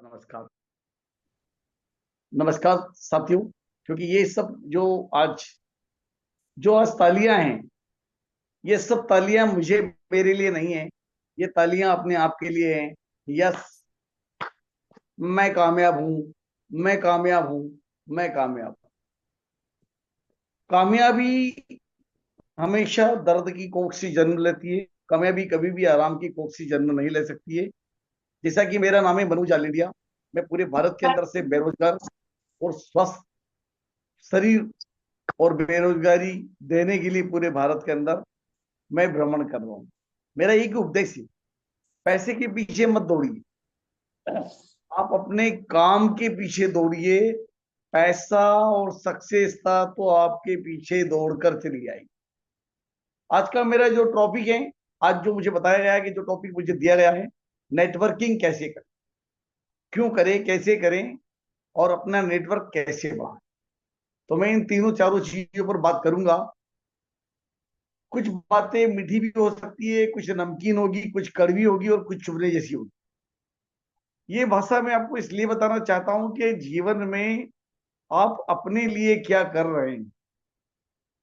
नमस्कार। नमस्कार साथियों। क्योंकि ये सब जो आज तालियां हैं, ये सब तालियां मुझे मेरे लिए नहीं है। ये तालियां अपने आप के लिए हैं। यस, मैं कामयाब हूं, मैं कामयाब हूं, मैं कामयाब हूं। कामयाबी हमेशा दर्द की कोख से जन्म लेती है। कामयाबी कभी भी आराम की कोख से जन्म नहीं ले सकती है। जैसा कि मेरा नाम है मनु जालेडिया। मैं पूरे भारत के अंदर से बेरोजगार और स्वस्थ शरीर और बेरोजगारी देने के लिए पूरे भारत के अंदर मैं भ्रमण कर रहा हूं। मेरा एक उद्देश्य है, पैसे के पीछे मत दौड़िए, आप अपने काम के पीछे दौड़िए। पैसा और सक्सेसता तो आपके पीछे दौड़कर चली आएगी। आज का मेरा जो टॉपिक है, आज जो मुझे बताया गया है कि जो टॉपिक मुझे दिया गया है, नेटवर्किंग कैसे करें, क्यों करें, कैसे करें और अपना नेटवर्क कैसे बढ़ाएं। तो मैं इन तीनों चारों चीजों पर बात करूंगा। कुछ बातें मीठी भी हो सकती है, कुछ नमकीन होगी, कुछ कड़वी होगी और कुछ चुभने जैसी होगी। ये भाषा मैं आपको इसलिए बताना चाहता हूं कि जीवन में आप अपने लिए क्या कर रहे हैं,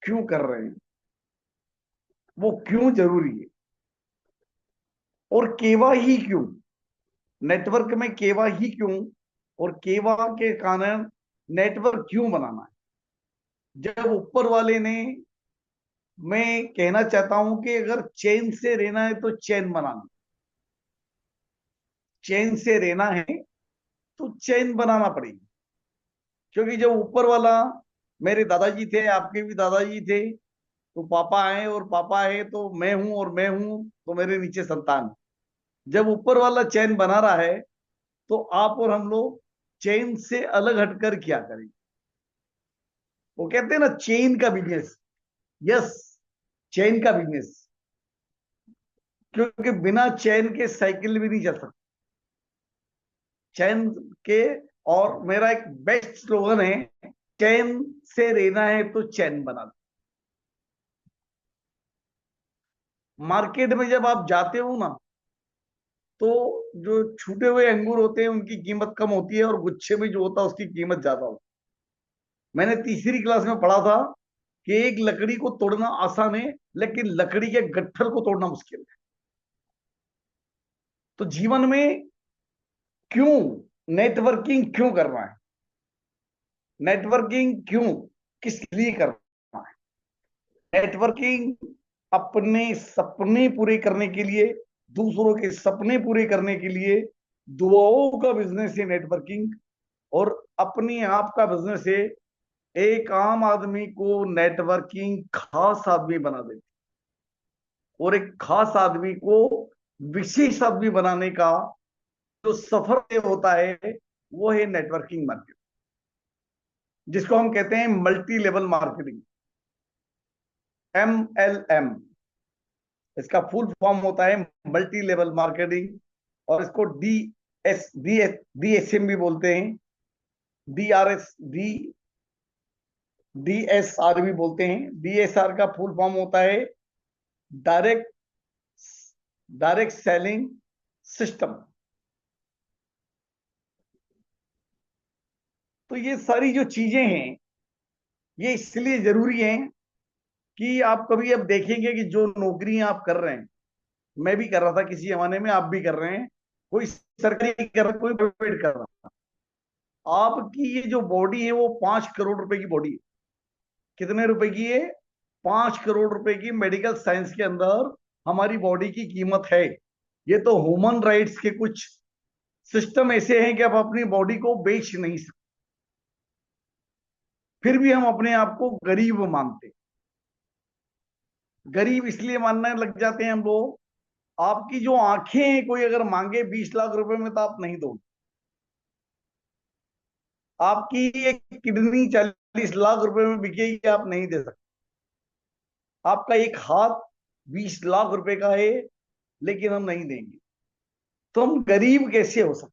क्यों कर रहे हैं, वो क्यों जरूरी है और केवा ही क्यों। नेटवर्क में केवा ही क्यों और केवा के कारण नेटवर्क क्यों बनाना है। जब ऊपर वाले ने, मैं कहना चाहता हूं कि अगर चैन से रहना है तो चैन बनाना, चैन से रहना है तो चैन बनाना पड़ेगी। क्योंकि जब ऊपर वाला, मेरे दादाजी थे, आपके भी दादाजी थे, तो पापा आए और पापा है तो मैं हूं और मैं हूं तो मेरे नीचे संतान। जब ऊपर वाला चैन बना रहा है तो आप और हम लोग चैन से अलग हटकर क्या करें। वो कहते हैं ना, चेन का बिजनेस। यस, चैन का बिजनेस। क्योंकि बिना चैन के साइकिल भी नहीं चल सकती। चैन के, और मेरा एक बेस्ट स्लोगन है, चैन से रहना है तो चैन बना दो। मार्केट में जब आप जाते हो ना, तो जो छूटे हुए अंगूर होते हैं उनकी कीमत कम होती है और गुच्छे में जो होता है उसकी कीमत ज्यादा होती है। मैंने तीसरी क्लास में पढ़ा था कि एक लकड़ी को तोड़ना आसान है, लेकिन लकड़ी के गट्ठर को तोड़ना मुश्किल है। तो जीवन में क्यों नेटवर्किंग क्यों करना है, नेटवर्किंग क्यों, किस लिए करना है। नेटवर्किंग अपने सपने पूरे करने के लिए, दूसरों के सपने पूरे करने के लिए, दुआओं का बिजनेस है नेटवर्किंग। और अपने आप का बिजनेस है। एक आम आदमी को नेटवर्किंग खास आदमी बना देती, और एक खास आदमी को विशेष आदमी बनाने का जो सफर तय होता है, वो है नेटवर्किंग मार्केट, जिसको हम कहते हैं मल्टी लेवल मार्केटिंग, MLM। इसका फुल फॉर्म होता है मल्टी लेवल मार्केटिंग। और इसको DSM भी बोलते हैं, DSR भी बोलते हैं। DSR का फुल फॉर्म होता है डायरेक्ट डायरेक्ट सेलिंग सिस्टम। तो ये सारी जो चीजें हैं, ये इसलिए जरूरी हैं कि आप कभी अब देखेंगे कि जो नौकरी आप कर रहे हैं, मैं भी कर रहा था किसी जमाने में, आप भी कर रहे हैं, कोई सरकारी कर रहा, कोई प्राइवेट कर रहा। आपकी ये जो बॉडी है वो 5 करोड़ रुपए की बॉडी है। कितने रुपए की है? 5 करोड़ रुपए की मेडिकल साइंस के अंदर हमारी बॉडी की कीमत है। ये तो ह्यूमन राइट्स के कुछ सिस्टम ऐसे हैं कि आप अपनी बॉडी को बेच नहीं सकते। फिर भी हम अपने आप को गरीब मानते, गरीब इसलिए मानने लग जाते हैं हम लोग। आपकी जो आंखें हैं, कोई अगर मांगे 20 लाख रुपए में तो आप नहीं दोगे। आपकी एक किडनी 40 लाख रुपए में बिकेगी, आप नहीं दे सकते। आपका एक हाथ 20 लाख रुपए का है, लेकिन हम नहीं देंगे। तो हम गरीब कैसे हो सकते।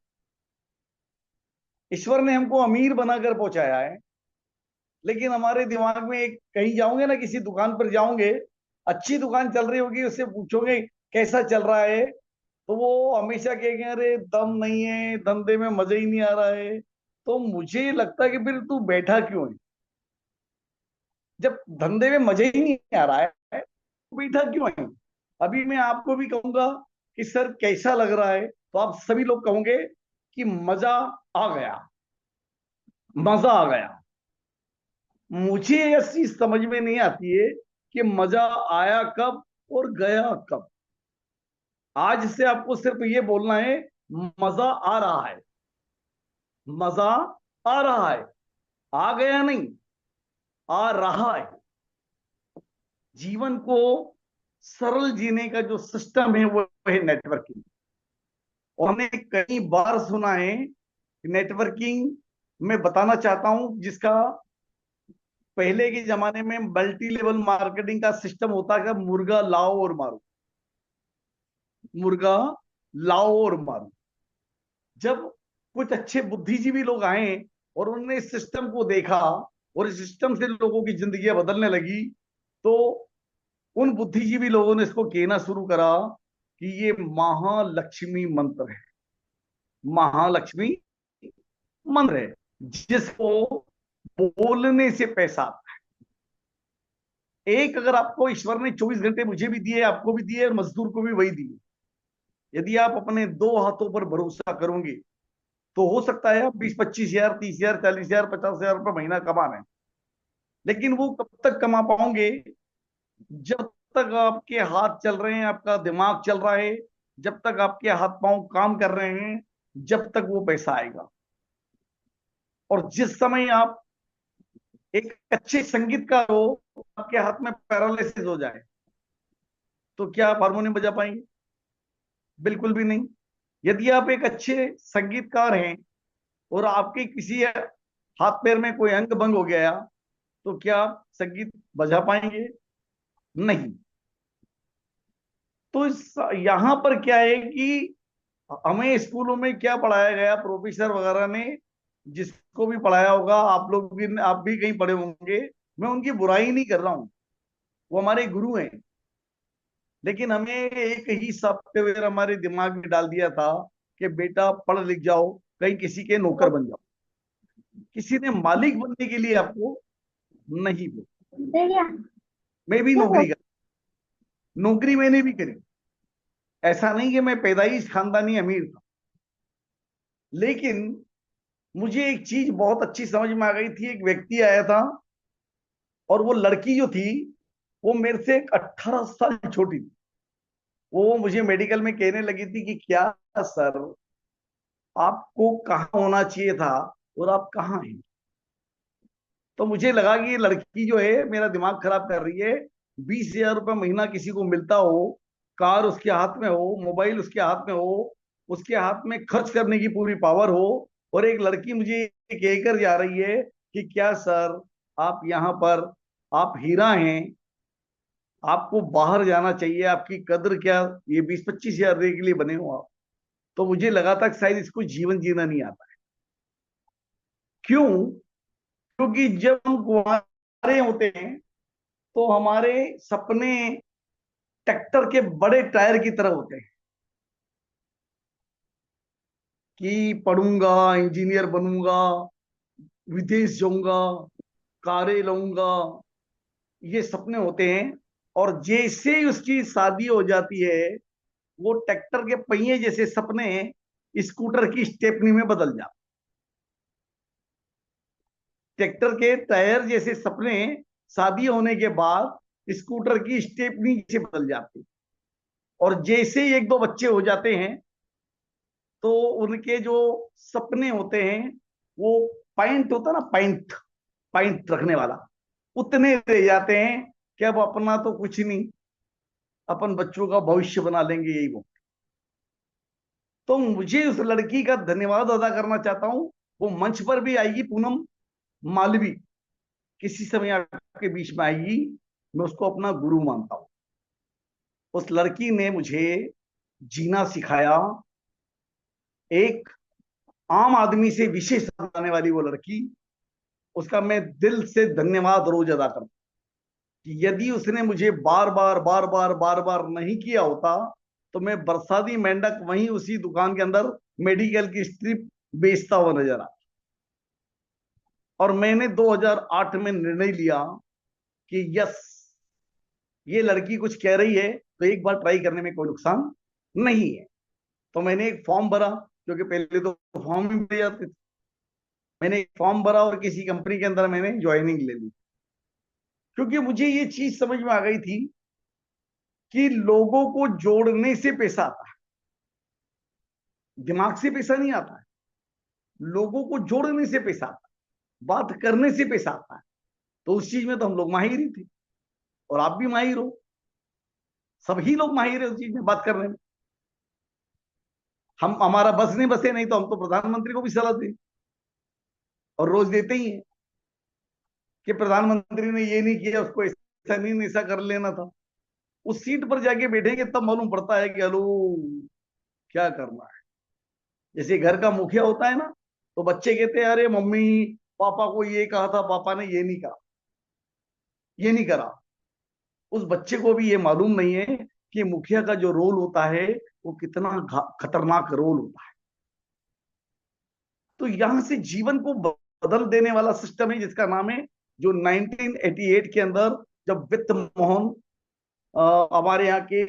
ईश्वर ने हमको अमीर बनाकर पहुंचाया है, लेकिन हमारे दिमाग में एक, कहीं जाओगे ना, किसी दुकान पर जाओगे, अच्छी दुकान चल रही होगी, उससे पूछोगे कैसा चल रहा है, तो वो हमेशा कहेंगे अरे दम नहीं है, धंधे में मजा ही नहीं आ रहा है। तो मुझे लगता है कि फिर तू बैठा क्यों है? जब धंधे में मजा ही नहीं आ रहा है तो बैठा क्यों है? अभी मैं आपको भी कहूंगा कि सर कैसा लग रहा है, तो आप सभी लोग कहोगे कि मजा आ गया, मजा आ गया। मुझे यह चीज समझ में नहीं आती है कि मजा आया कब और गया कब। आज से आपको सिर्फ ये बोलना है मजा आ रहा है, मजा आ रहा है, आ गया नहीं, आ रहा है। जीवन को सरल जीने का जो सिस्टम है वो है नेटवर्किंग। और हमने कई बार सुना है कि नेटवर्किंग, मैं बताना चाहता हूं जिसका पहले के जमाने में मल्टी लेवल मार्केटिंग का सिस्टम होता था, मुर्गा लाओ और मारो, मुर्गा लाओ और मारो। जब कुछ अच्छे बुद्धिजीवी लोग आए और उन्होंने इस सिस्टम को देखा और इस सिस्टम से लोगों की जिंदगियां बदलने लगी, तो उन बुद्धिजीवी लोगों ने इसको कहना शुरू करा कि ये महालक्ष्मी मंत्र है, महालक्ष्मी मंत्र है, जिसको बोलने से पैसा आता है। एक अगर आपको ईश्वर ने 24 घंटे मुझे भी दिए, आपको भी दिए और मजदूर को भी वही दिए, यदि आप अपने दो हाथों पर भरोसा करोगे तो हो सकता है आप 20-25 हजार, 30 हजार, 40 हजार, 50 हजार रुपये महीना कमा रहे हैं। लेकिन वो कब तक कमा पाओगे? जब तक आपके हाथ चल रहे हैं, आपका दिमाग चल रहा है, जब तक आपके हाथ पांव काम कर रहे हैं, जब तक वो पैसा आएगा। और जिस समय आप एक अच्छे संगीतकार हो, आपके हाथ में पैरालिसिस हो जाए, तो क्या आप हारमोनियम बजा पाएंगे? बिल्कुल भी नहीं। यदि आप एक अच्छे संगीतकार हैं और आपके किसी हाथ पैर में कोई अंग भंग हो गया, तो क्या आप संगीत बजा पाएंगे? नहीं। तो यहां पर क्या है कि हमें स्कूलों में क्या पढ़ाया गया, प्रोफेसर वगैरह ने जिसको भी पढ़ाया होगा, आप लोग भी, आप भी कहीं पढ़े होंगे, मैं उनकी बुराई नहीं कर रहा हूं, वो हमारे गुरु हैं। लेकिन हमें एक ही सॉफ्टवेयर हमारे दिमाग में डाल दिया था कि बेटा पढ़ लिख जाओ, कहीं किसी के नौकर बन जाओ। किसी ने मालिक बनने के लिए आपको नहीं बोला। मैं भी नौकरी कर, नौकरी मैंने भी करी। ऐसा नहीं कि मैं पैदाइश खानदानी अमीर था, लेकिन मुझे एक चीज बहुत अच्छी समझ में आ गई थी। एक व्यक्ति आया था और वो लड़की जो थी वो मेरे से 18 साल छोटी थी। वो मुझे मेडिकल में कहने लगी थी कि क्या सर, आपको कहाँ होना चाहिए था और आप कहाँ हैं? तो मुझे लगा कि ये लड़की जो है मेरा दिमाग खराब कर रही है। 20 हजार रुपये महीना किसी को मिलता हो, कार उसके हाथ में हो, मोबाइल उसके हाथ में हो, उसके हाथ में खर्च करने की पूरी पावर हो, और एक लड़की मुझे ये कहकर जा रही है कि क्या सर, आप यहाँ पर, आप हीरा हैं, आपको बाहर जाना चाहिए, आपकी कद्र क्या, ये 20-25 हजार के लिए बने हो आप। तो मुझे लगा था कि शायद इसको जीवन जीना नहीं आता है। क्यों? क्योंकि जब हम कुंवारे होते हैं तो हमारे सपने ट्रैक्टर के बड़े टायर की तरह होते हैं कि पढ़ूंगा, इंजीनियर बनूंगा, विदेश जाऊंगा, कारें लाऊंगा, ये सपने होते हैं। और जैसे ही उसकी शादी हो जाती है, वो ट्रैक्टर के पहिए जैसे सपने स्कूटर की स्टेपनी में बदल जाते। ट्रैक्टर के टायर जैसे सपने शादी होने के बाद स्कूटर की स्टेपनी से बदल जाते। और जैसे ही एक दो बच्चे हो जाते हैं, तो उनके जो सपने होते हैं, वो पॉइंट होता ना, पॉइंट, पॉइंट रखने वाला, उतने रह जाते हैं कि अब अपना तो कुछ नहीं, अपन बच्चों का भविष्य बना लेंगे, यही वो। तो मुझे उस लड़की का धन्यवाद अदा करना चाहता हूं। वो मंच पर भी आएगी, पूनम मालवी किसी समय आपके बीच में आएगी, मैं उसको अपना गुरु मानता हूं। उस लड़की ने मुझे जीना सिखाया। एक आम आदमी से विशेष बनाने वाली वो लड़की, उसका मैं दिल से धन्यवाद रोज अदा करता हूं कि यदि उसने मुझे बार बार बार बार बार बार नहीं किया होता, तो मैं बरसाती मेंढक वहीं उसी दुकान के अंदर मेडिकल की स्ट्रिप बेचता हुआ नजर आ। और मैंने 2008 में निर्णय लिया कि यस, ये लड़की कुछ कह रही है तो एक बार ट्राई करने में कोई नुकसान नहीं है। तो मैंने एक फॉर्म भरा, क्योंकि पहले तो फॉर्म ही भरे जाते थे। मैंने एक फॉर्म भरा और किसी कंपनी के अंदर मैंने ज्वाइनिंग ले ली, क्योंकि मुझे ये चीज समझ में आ गई थी कि लोगों को जोड़ने से पैसा आता है, दिमाग से पैसा नहीं आता है। लोगों को जोड़ने से पैसा आता है, बात करने से पैसा आता है। तो उस चीज में तो हम लोग माहिर ही थे, और आप भी माहिर हो, सभी लोग माहिर है उस चीज में, बात करने में। हम, हमारा बस नहीं बसे, नहीं तो हम तो प्रधानमंत्री को भी सलाह दें, और रोज देते ही हैं कि प्रधानमंत्री ने ये नहीं किया, उसको ऐसा नहीं, ऐसा कर लेना था। उस सीट पर जाके बैठेंगे तब मालूम पड़ता है कि हेलो, क्या करना है। जैसे घर का मुखिया होता है ना, तो बच्चे कहते हैं अरे मम्मी पापा को ये कहा था, पापा ने ये नहीं कहा, ये नहीं करा। उस बच्चे को भी ये मालूम नहीं है कि मुखिया का जो रोल होता है वो कितना खतरनाक रोल होता है। तो यहां से जीवन को बदल देने वाला सिस्टम है जिसका नाम है, जो 1988 के अंदर जब वित्त मोहन हमारे यहाँ के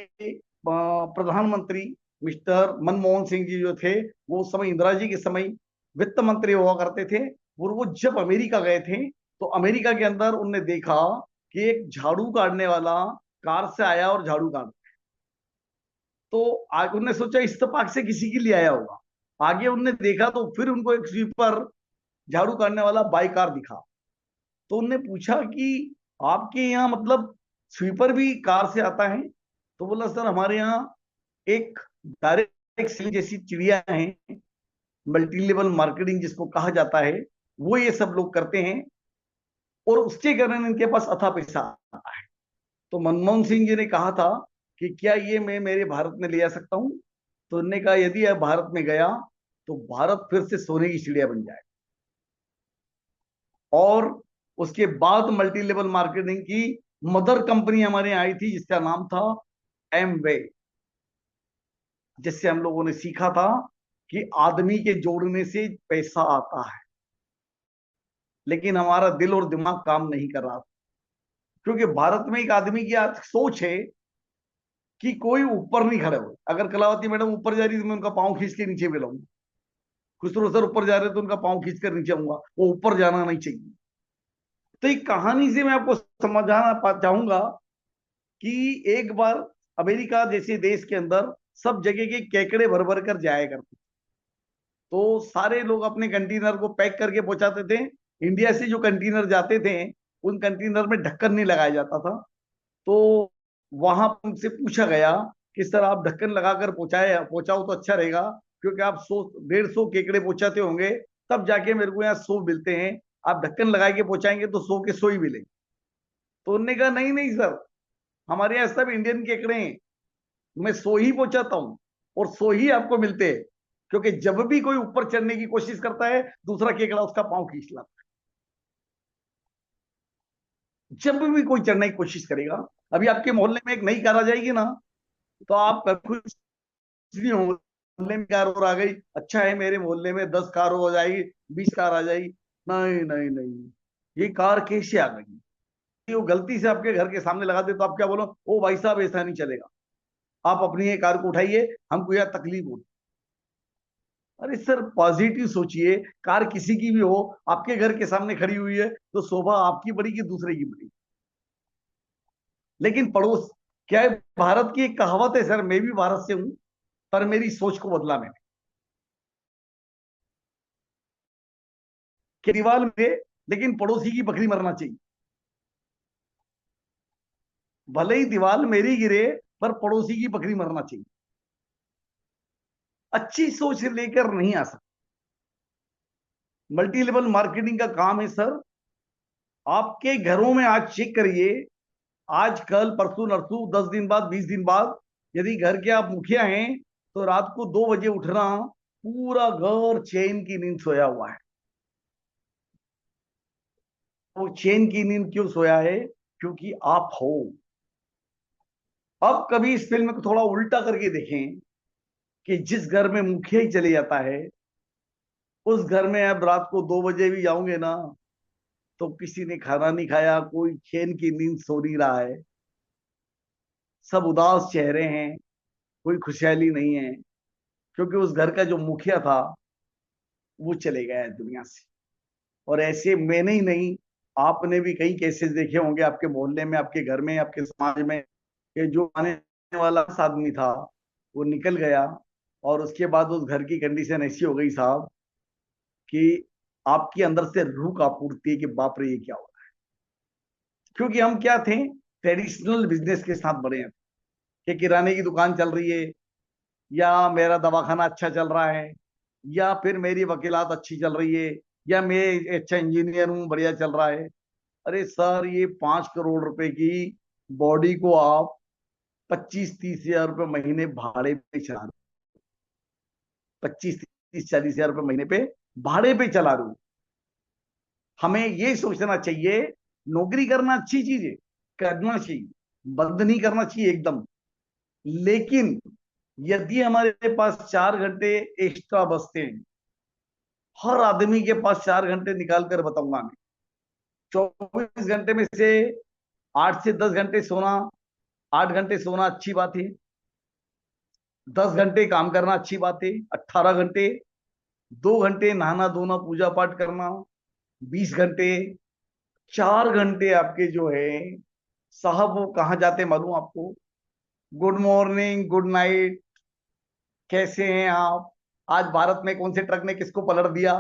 प्रधानमंत्री मिस्टर मनमोहन सिंह जी जो थे, वो उस समय इंदिरा जी के समय वित्त मंत्री हुआ करते थे। और वो जब अमेरिका गए थे, तो अमेरिका के अंदर उनने देखा कि एक झाड़ू काटने वाला कार से आया और झाड़ू काट, तो आगे उनने सोचा इत्तेफाक से किसी के लिए आया होगा। आगे उनने देखा तो फिर उनको एक स्वीपर झाड़ू काटने वाला बाई कार दिखा। तो उनने पूछा कि आपके यहाँ मतलब स्वीपर भी कार से आता है? तो बोला सर हमारे यहाँ एक डायरेक्ट सेल जैसी चिड़िया है, मल्टी लेवल मार्केटिंग जिसको कहा जाता है, वो ये सब लोग करते हैं, और उसके कारण इनके पास अथा पैसा आता है। तो मनमोहन सिंह जी ने कहा था कि क्या ये मैं मेरे भारत में ले आ सकता हूं? तो उन्होंने कहा यदि आप भारत में गया तो भारत फिर से सोने की चिड़िया बन जाए। और उसके बाद मल्टी लेवल मार्केटिंग की मदर कंपनी हमारे यहाँ आई थी जिसका नाम था एम वे, जिससे हम लोगों ने सीखा था कि आदमी के जोड़ने से पैसा आता है। लेकिन हमारा दिल और दिमाग काम नहीं कर रहा था, क्योंकि भारत में एक आदमी की आज सोच है कि कोई ऊपर नहीं खड़े हो। अगर कलावती मैडम ऊपर जा रही है तो मैं उनका पाँव खींच के नीचे मिलाऊंगा, खुसरो सर ऊपर जा रहे तो उनका पाँव खींच कर नीचे आऊंगा, वो ऊपर जाना नहीं चाहिए। तो एक कहानी से मैं आपको समझाना चाहूंगा कि एक बार अमेरिका जैसे देश के अंदर सब जगह के केकड़े भर भर कर जाया करते, तो सारे लोग अपने कंटेनर को पैक करके पहुंचाते थे। इंडिया से जो कंटेनर जाते थे उन कंटेनर में ढक्कन नहीं लगाया जाता था। तो वहां उनसे पूछा गया कि सर आप ढक्कन लगाकर पहुंचाओ तो अच्छा रहेगा, क्योंकि आप 100 150 केकड़े पहुंचाते होंगे, तब जाके मेरे को यहाँ 100 मिलते हैं। आप ढक्कन लगा के पहुंचाएंगे तो 100 के 100 ही मिलेंगे। तो उन्होंने कहा नहीं नहीं सर, हमारे यहाँ सब इंडियन केकड़े हैं, मैं 100 ही पहुंचाता हूँ और 100 ही आपको मिलते हैं। क्योंकि जब भी कोई ऊपर चढ़ने की कोशिश करता है दूसरा केकड़ा उसका पांव खींच लाता है। जब भी कोई चढ़ने की कोशिश करेगा, अभी आपके मोहल्ले में एक नई कार आ जाएगी ना, तो आप खुश नहीं होंगे। मोहल्ले में कार और आ गई, अच्छा है मेरे मोहल्ले में 10 कार हो जाएगी, 20 कार आ जाएगी। नहीं नहीं नहीं, ये कार कैसे आ गई? वो गलती से आपके घर के सामने लगा दे तो आप क्या बोलो, ओ भाई साहब ऐसा नहीं चलेगा, आप अपनी ये कार को उठाइए, हमको यह तकलीफ होती। अरे सर पॉजिटिव सोचिए, कार किसी की भी हो, आपके घर के सामने खड़ी हुई है तो शोभा आपकी बड़ी कि दूसरे की बड़ी? लेकिन पड़ोस, क्या है, भारत की एक कहावत है सर, मैं भी भारत से हूं, पर मेरी सोच को बदला मैंने। कि दीवार में, लेकिन पड़ोसी की बकरी मरना चाहिए। भले ही दीवार मेरी गिरे, पर पड़ोसी की बकरी मरना चाहिए। अच्छी सोच लेकर नहीं आ सकते। मल्टी लेवल मार्केटिंग का काम है सर, आपके घरों में आज चेक करिए, आज कल परसों नरसों 10 दिन बाद 20 दिन बाद, यदि घर के आप मुखिया हैं तो रात को 2 बजे उठना, पूरा घर चैन की नींद सोया हुआ है। वो चैन की नींद क्यों सोया है? क्योंकि आप हो। अब कभी इस फिल्म को थोड़ा उल्टा करके देखें कि जिस घर में मुखिया ही चले जाता है, उस घर में अब रात को 2 बजे भी जाओगे ना, तो किसी ने खाना नहीं खाया, कोई चैन की नींद सो नहीं रहा है, सब उदास चेहरे हैं, कोई खुशहाली नहीं है, क्योंकि उस घर का जो मुखिया था वो चले गया है दुनिया से। और ऐसे मैंने ही नहीं, आपने भी कई केसेस देखे होंगे आपके मोहल्ले में, आपके घर में, आपके समाज में, कि जो आने वाला आदमी था वो निकल गया, और उसके बाद उस घर की कंडीशन ऐसी हो गई साहब कि आपके अंदर से रूह कांप उठती है कि बाप रे ये क्या हो रहा है। क्योंकि हम क्या थे, ट्रेडिशनल बिजनेस के साथ बड़े हैं, कि किराने की दुकान चल रही है, या मेरा दवाखाना अच्छा चल रहा है, या फिर मेरी वकीलात अच्छी चल रही है, या मैं अच्छा इंजीनियर हूं, बढ़िया चल रहा है। अरे सर, ये 5 करोड़ रुपए की बॉडी को आप 25-30 हजार रुपये महीने भाड़े पे चला रहे हो, 25-30-40 हजार रुपये महीने पे भाड़े पे चला रहे हो। हमें ये सोचना चाहिए, नौकरी करना अच्छी चीज है, करना चाहिए, बंद नहीं करना चाहिए एकदम। लेकिन यदि हमारे पास 4 घंटे एक्स्ट्रा बचते हैं, हर आदमी के पास 4 घंटे निकाल कर बताऊंगा मैं, 24 घंटे में से 8 से 10 घंटे सोना, 8 घंटे सोना अच्छी बात है, 10 घंटे काम करना अच्छी बात है, 18 घंटे, 2 घंटे नहाना धोना पूजा पाठ करना, 20 घंटे, 4 घंटे आपके जो है साहब वो कहाँ जाते मालूम आपको? गुड मॉर्निंग, गुड नाइट, कैसे हैं आप, आज भारत में कौन से ट्रक ने किसको पलट दिया।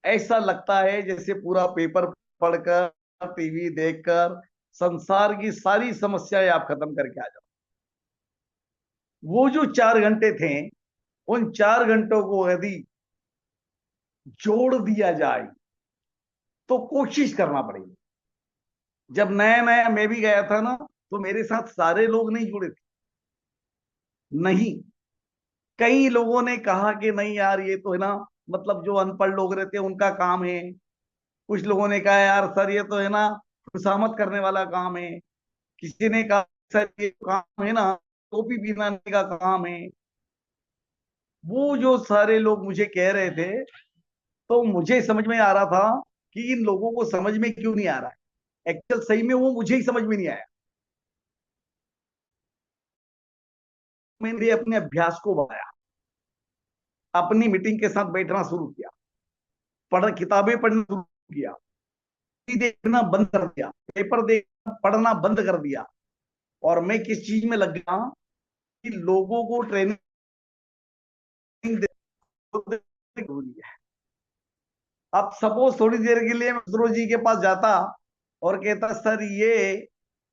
ऐसा लगता है जैसे पूरा पेपर पढ़कर, टीवी देखकर संसार की सारी समस्याएं आप खत्म करके आ जाओ। वो जो 4 घंटे थे, उन 4 घंटों को यदि जोड़ दिया जाए तो कोशिश करना पड़ेगी। जब नया नया मैं भी गया था ना, तो मेरे साथ सारे लोग नहीं जुड़े थे, नहीं, कई लोगों ने कहा कि नहीं यार ये तो है ना, मतलब जो अनपढ़ लोग रहते हैं उनका काम है। कुछ लोगों ने कहा यार सर ये तो है ना खुशामद करने वाला काम है। किसी ने कहा सर ये काम है ना टोपी पहनाने का काम है। वो जो सारे लोग मुझे कह रहे थे, तो मुझे समझ में आ रहा था कि इन लोगों को समझ में क्यों नहीं आ रहा है। एक्चुअल सही में वो मुझे ही समझ में नहीं आया। मैंने अपने अभ्यास को बढ़ाया, अपनी मीटिंग के साथ बैठना शुरू किया, किताबें पढ़ना शुरू किया, देखना बंद कर दिया, पेपर देखना पढ़ना बंद कर दिया। और मैं किस चीज में लग गया कि लोगों को ट्रेनिंग जरूरी है। अब सपोज थोड़ी देर के लिए मैं खुसरो जी के पास जाता और कहता सर ये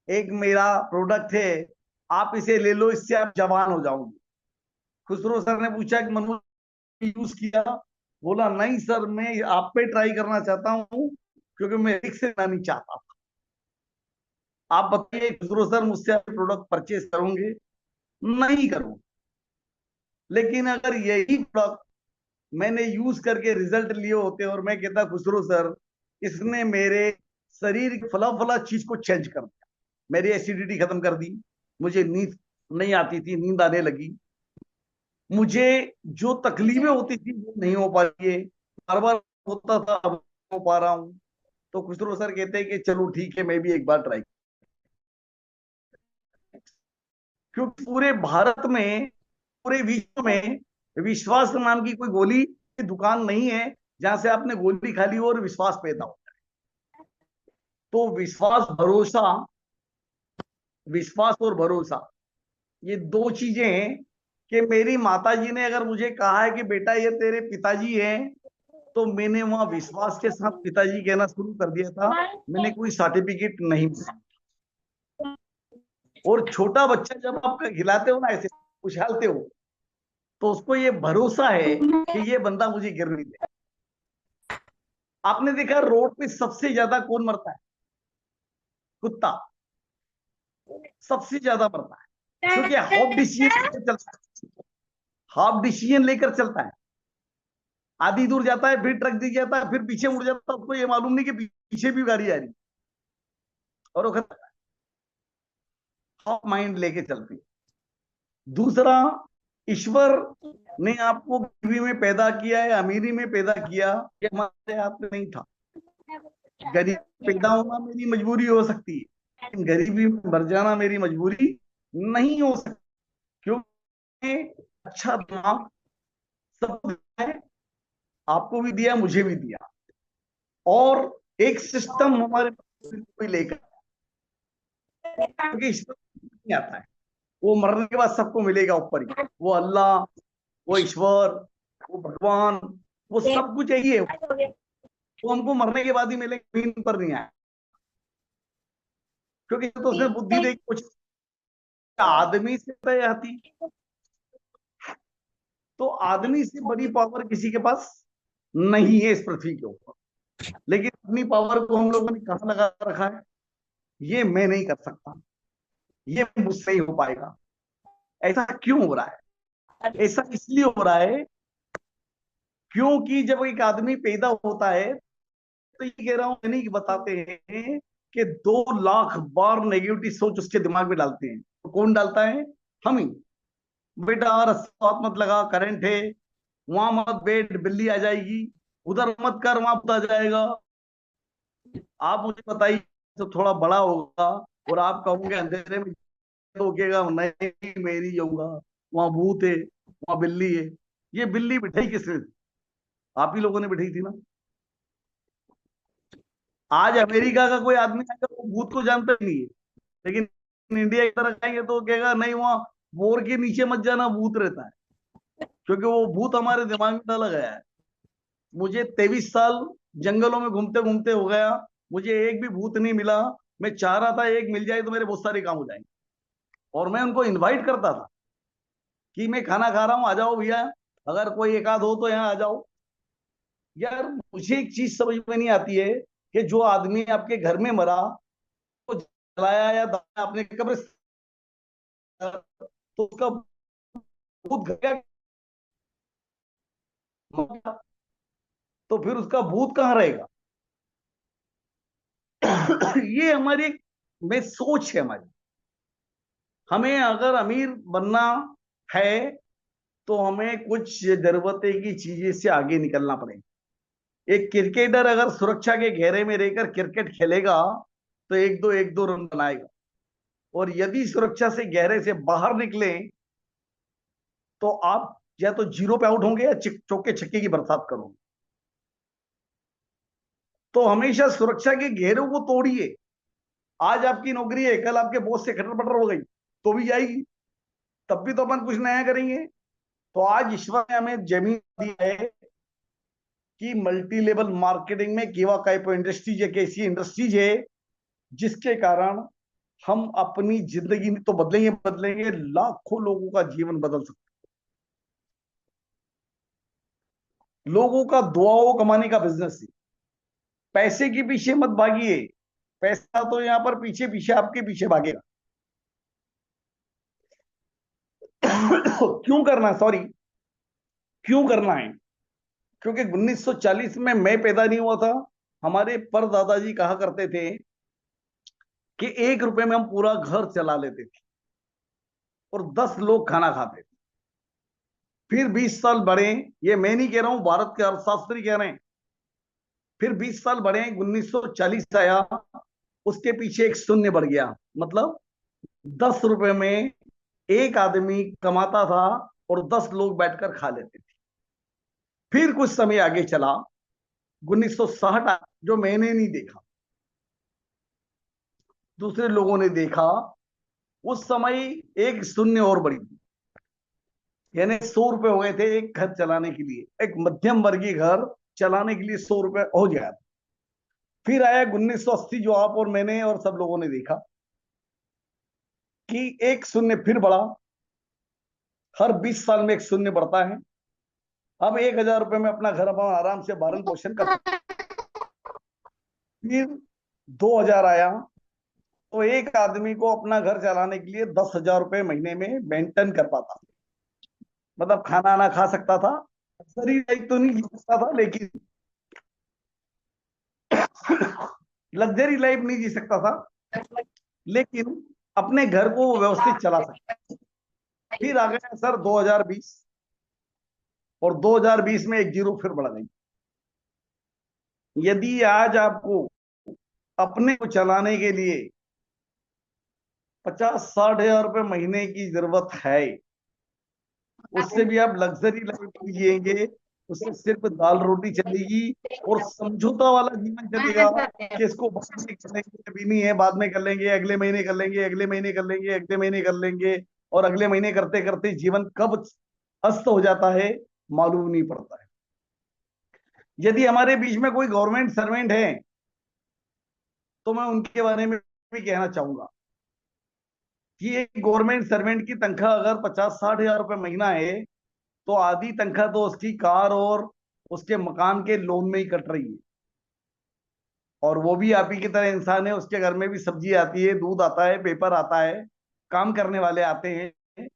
एक मेरा प्रोडक्ट है, आप इसे ले लो, इससे आप जवान हो जाओगे। खुसरो सर ने पूछा कि मनु यूज किया? बोला नहीं सर, मैं आप पे ट्राई करना चाहता हूँ, क्योंकि मैं रिस्क से नहीं चाहता। आप बताइए खुसरो सर, मुझसे आप प्रोडक्ट परचेज करोगे? नहीं करूंगा। लेकिन अगर यही प्रोडक्ट मैंने यूज करके रिजल्ट लिए होते और मैं कहता खुसरो सर इसने मेरे शरीर की फला फला चीज को चेंज कर दिया, मेरी एसिडिटी खत्म कर दी, मुझे नींद नहीं आती थी, नींद आने लगी, मुझे जो तकलीफें होती थी वो नहीं हो पा रही है, बार बार होता था अब हो पा रहा हूं। तो खुसरो सर कहते हैं कि चलो ठीक है, मैं भी एक बार ट्राई। क्योंकि पूरे भारत में, पूरे विश्व में विश्वास नाम की कोई गोली की दुकान नहीं है जहां से आपने गोली खा ली हो और विश्वास पैदा हो। तो विश्वास भरोसा, विश्वास और भरोसा, ये दो चीजें हैं। कि मेरी माता जी ने अगर मुझे कहा है कि बेटा ये तेरे पिताजी हैं, तो मैंने वहां विश्वास के साथ पिताजी कहना शुरू कर दिया था। मैंने कोई सर्टिफिकेट नहीं दिया। और छोटा बच्चा जब आप खिलाते हो ना, ऐसे उछालते हो, तो उसको ये भरोसा है कि ये बंदा मुझे गिर नहीं दे। आपने देखा रोड पे सबसे ज्यादा कौन मरता है? कुत्ता सबसे ज्यादा मरता है, क्योंकि हाफ डिसीजन लेकर चलता है, हाफ डिसीजन लेकर चलता है। आधी दूर जाता है, फिर ट्रक दिख जाता है, फिर पीछे मुड़ जाता है, उसको ये मालूम नहीं कि पीछे भी गाड़ी आ रही, और वो खत्म। ऑफ माइंड लेके चलते हैं। दूसरा, ईश्वर ने आपको गरीबी में पैदा किया है, अमीरी में पैदा किया, ये हमारे हाथ में नहीं था। गरीब पैदा होना मेरी मजबूरी हो सकती है, लेकिन गरीबी में मर जाना मेरी मजबूरी नहीं हो सकती, क्योंकि अच्छा दिमाग सबको दिया है, आपको भी दिया, मुझे भी दिया, और एक सिस्टम हमारे कोई लेकर, क्योंकि ईश्वर नहीं आता है, वो मरने के बाद सबको मिलेगा ऊपर ही, वो अल्लाह, वो ईश्वर, वो भगवान, वो सब कुछ यही है, वो हमको मरने के बाद ही मिलेगा, जमीन पर नहीं आया, क्योंकि तो उसने बुद्धि देखी कुछ आदमी से तय आती, तो आदमी से बड़ी पावर किसी के पास नहीं है इस पृथ्वी के ऊपर। लेकिन अपनी पावर को हम लोगों ने कहां लगा रखा है, ये मैं नहीं कर सकता, ये मुझसे ही हो पाएगा। ऐसा क्यों हो रहा है? ऐसा इसलिए हो रहा है क्योंकि जब एक आदमी पैदा होता है, तो ये कह रहा हूं, नहीं बताते हैं कि 2 लाख बार नेगेटिव सोच उसके दिमाग में डालते हैं। तो कौन डालता है? हम ही। बेटा रस्सी हाथ मत लगा, करंट है, वहां मत बैठ, बिल्ली आ जाएगी, उधर मत कर, वहां भूत आ जाएगा। आप मुझे बताइए, तो थोड़ा बड़ा होगा और आप कहोगे अंधेरे में तो उगेगा, नहीं मैं नहीं जाऊंगा, वहां भूत है, वहां बिल्ली है। ये बिल्ली बिठाई किसने? आप ही लोगों ने बिठाई थी ना। आज अमेरिका का कोई आदमी अगर वो भूत को जानता ही नहीं है, लेकिन इंडिया की तरफ जाएंगे तो कहेगा नहीं, वहां बोर के नीचे मत जाना, भूत रहता है, क्योंकि वो भूत हमारे दिमाग में डाला गया है। मुझे 23 साल जंगलों में घूमते घूमते हो गया, मुझे एक भी भूत नहीं मिला। मैं चाह रहा था एक मिल जाए तो मेरे बहुत सारे काम हो जाएंगे, और मैं उनको इनवाइट करता था कि मैं खाना खा रहा हूं, आ जाओ भैया, अगर कोई एक आध हो तो यहाँ आ जाओ। यार मुझे एक चीज समझ में नहीं आती है कि जो आदमी आपके घर में मरा, तो जलाया या दफनाया आपने कब्र, तो उसका भूत घर गया, तो फिर उसका भूत कहाँ रहेगा? ये हमारी में सोच है हमारी। हमें अगर अमीर बनना है तो हमें कुछ जरूरतें की चीजें से आगे निकलना पड़ेगा। एक क्रिकेटर अगर सुरक्षा के घेरे में रहकर क्रिकेट खेलेगा तो एक दो रन बनाएगा, और यदि सुरक्षा से घेरे से बाहर निकले तो आप या तो जीरो पे आउट होंगे या चौके छक्के की बरसात करोगे। तो हमेशा सुरक्षा के घेरों को तोड़िए। आज आपकी नौकरी है, कल आपके बॉस से खटर पटर हो गई तो भी जाएगी, तब भी तो अपन कुछ नया करेंगे। तो आज ईश्वर ने हमें जमीन दी है कि मल्टी लेवल मार्केटिंग में केवा काइपो इंडस्ट्रीज एक ऐसी इंडस्ट्रीज है जिसके कारण हम अपनी जिंदगी तो बदलेंगे बदलेंगे, लाखों लोगों का जीवन बदल सकते हैं। लोगों का दुआओं कमाने का बिजनेस है। पैसे के पीछे मत भागिए, पैसा तो यहां पर पीछे पीछे आपके पीछे भागेगा। क्यों करना, सॉरी, क्यों करना है? क्योंकि 1940 में मैं पैदा नहीं हुआ था, हमारे परदादाजी कहा करते थे कि 1 रुपए में हम पूरा घर चला लेते थे और 10 लोग खाना खाते थे। फिर 20 साल बढ़े, ये मैं नहीं कह रहा हूं, भारत के अर्थशास्त्री कह रहे हैं। फिर 20 साल बढ़े, 1940 आया, उसके पीछे एक शून्य बढ़ गया, मतलब 10 रुपए में एक आदमी कमाता था और 10 लोग बैठकर खा लेते थे। फिर कुछ समय आगे चला, 1960 जो मैंने नहीं देखा, दूसरे लोगों ने देखा, उस समय एक शून्य और बढ़ी, यानी 100 रुपए हो गए थे एक घर चलाने के लिए, एक मध्यम वर्गीय घर चलाने के लिए 100 रुपए हो जाए। फिर आया 1980, जो आप और मैंने और सब लोगों ने देखा कि एक शून्य फिर बढ़ा, हर 20 साल में एक शून्य बढ़ता है। अब 1,000 रुपए में अपना घर अपन आराम से भरण पोषण कर सकते। फिर 2,000 आया, तो एक आदमी को अपना घर चलाने के लिए 10,000 रुपए महीने में मेंटेन कर पाता, मतलब खाना ना खा सकता था, लग्जरी लाइफ तो नहीं जी सकता था, लेकिन लग्जरी लाइफ नहीं जी सकता था, लेकिन अपने घर को वो व्यवस्थित चला सके। फिर आ गया सर 2020, और 2020 में एक जीरो फिर बढ़ गई। यदि आज आपको अपने को चलाने के लिए 50-60 हजार रुपए महीने की जरूरत है, उससे भी आप लग्जरी लाइफ जिएंगे, उससे सिर्फ दाल रोटी चलेगी और समझौता वाला जीवन चलेगा कि इसको बाद में कर लेंगे, अभी नहीं है, बाद में कर लेंगे, अगले महीने कर लेंगे, अगले महीने कर लेंगे, अगले महीने कर लेंगे। और अगले महीने करते करते जीवन कब अस्त हो जाता है मालूम नहीं पड़ता है। यदि हमारे बीच में कोई गवर्नमेंट सर्वेंट है तो मैं उनके बारे में भी कहना चाहूंगा कि एक गवर्नमेंट सर्वेंट की तनख्वाह अगर 50-60 हजार रुपए महीना है, तो आधी तनख्वाह तो उसकी कार और उसके मकान के लोन में ही कट रही है। और वो भी आप ही की तरह इंसान है, उसके घर में भी सब्जी आती है, दूध आता है, पेपर आता है, काम करने वाले आते हैं,